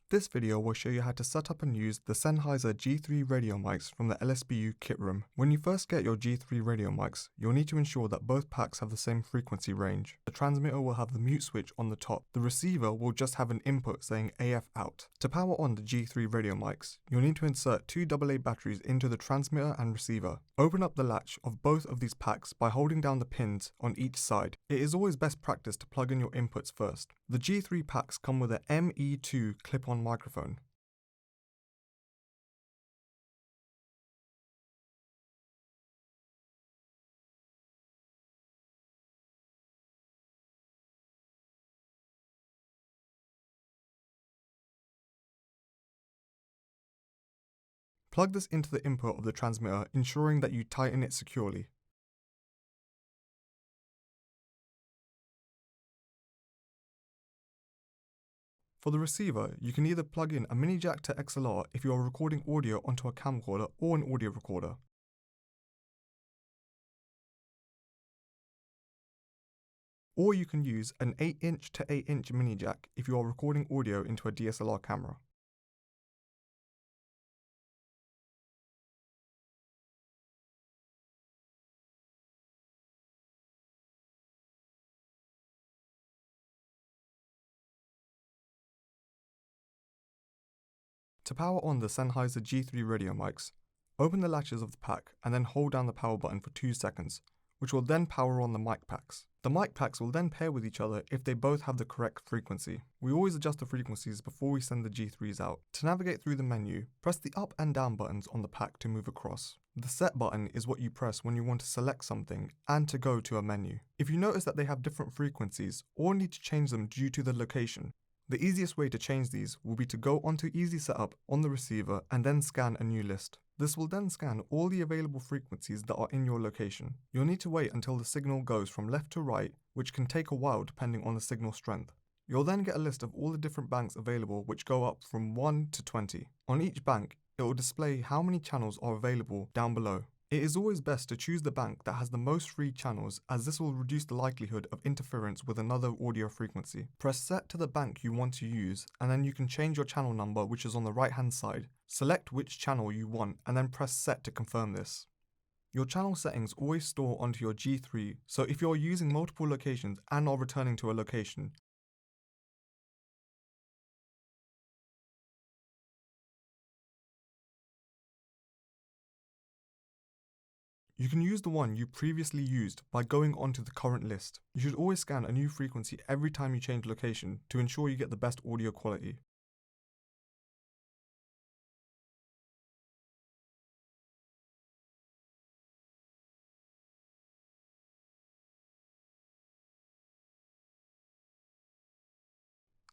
This video will show you how to set up and use the Sennheiser G3 Radio Mics from the LSBU Kitroom. When you first get your G3 Radio Mics, you'll need to ensure that both packs have the same frequency range. The transmitter will have the mute switch on the top. The receiver will just have an input saying AF out. To power on the G3 Radio Mics, you'll need to insert two AA batteries into the transmitter and receiver. Open up the latch of both of these packs by holding down the pins on each side. It is always best practice to plug in your inputs first. The G3 packs come with an ME2 clip-on microphone. Plug this into the input of the transmitter, ensuring that you tighten it securely. For the receiver, you can either plug in a mini jack to XLR if you are recording audio onto a camcorder or an audio recorder. Or you can use an 8-inch to 8-inch mini jack if you are recording audio into a DSLR camera. To power on the Sennheiser G3 Radio Mics, open the latches of the pack and then hold down the power button for 2 seconds, which will then power on the mic packs. The mic packs will then pair with each other if they both have the correct frequency. We always adjust the frequencies before we send the G3s out. To navigate through the menu, press the up and down buttons on the pack to move across. The set button is what you press when you want to select something and to go to a menu. If you notice that they have different frequencies or need to change them due to the location, the easiest way to change these will be to go onto Easy Setup on the receiver and then scan a new list. This will then scan all the available frequencies that are in your location. You'll need to wait until the signal goes from left to right, which can take a while depending on the signal strength. You'll then get a list of all the different banks available, which go up from 1 to 20. On each bank, it will display how many channels are available down below. It is always best to choose the bank that has the most free channels, as this will reduce the likelihood of interference with another audio frequency. Press set to the bank you want to use, and then you can change your channel number, which is on the right hand side. Select which channel you want and then press set to confirm this. Your channel settings always store onto your G3, so if you're using multiple locations and are returning to a location, you can use the one you previously used by going onto the current list. You should always scan a new frequency every time you change location to ensure you get the best audio quality.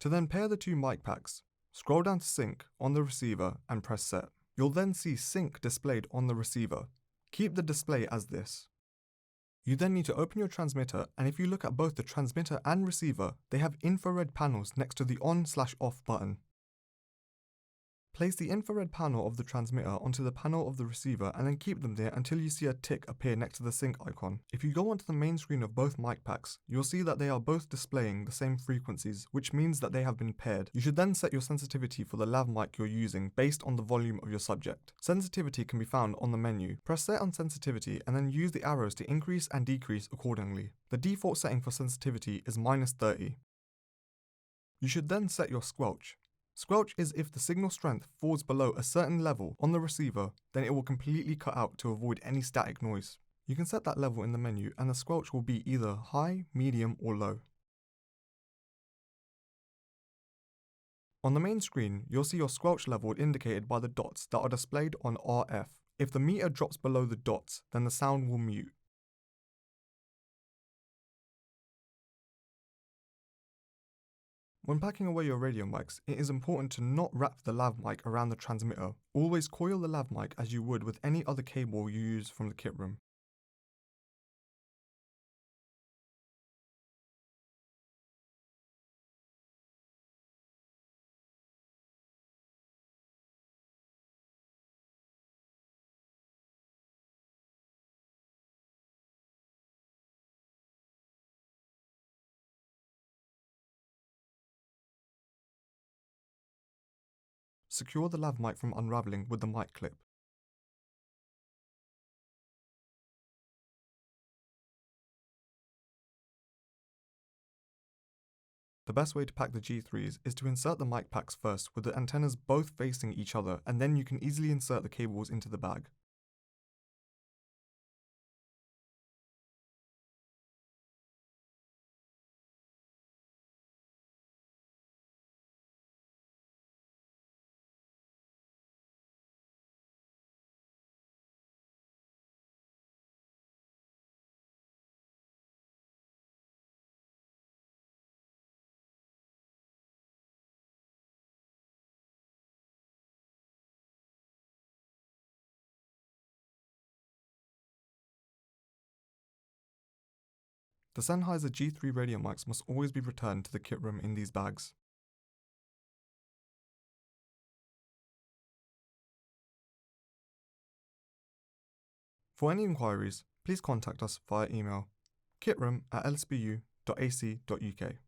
To then pair the two mic packs, scroll down to sync on the receiver and press set. You'll then see sync displayed on the receiver. Keep the display as this. You then need to open your transmitter, and if you look at both the transmitter and receiver, they have infrared panels next to the on/off button. Place the infrared panel of the transmitter onto the panel of the receiver and then keep them there until you see a tick appear next to the sync icon. If you go onto the main screen of both mic packs, you'll see that they are both displaying the same frequencies, which means that they have been paired. You should then set your sensitivity for the lav mic you're using based on the volume of your subject. Sensitivity can be found on the menu. Press set on sensitivity and then use the arrows to increase and decrease accordingly. The default setting for sensitivity is -30. You should then set your squelch. Squelch is if the signal strength falls below a certain level on the receiver, then it will completely cut out to avoid any static noise. You can set that level in the menu and the squelch will be either high, medium or low. On the main screen, you'll see your squelch level indicated by the dots that are displayed on RF. If the meter drops below the dots, then the sound will mute. When packing away your radio mics, it is important to not wrap the lav mic around the transmitter. Always coil the lav mic as you would with any other cable you use from the Kitroom. secure the lav mic from unravelling with the mic clip. The best way to pack the G3s is to insert the mic packs first with the antennas both facing each other, and then you can easily insert the cables into the bag. The Sennheiser G3 Radio Mics must always be returned to the Kitroom in these bags. For any inquiries, please contact us via email kitroom@lsbu.ac.uk.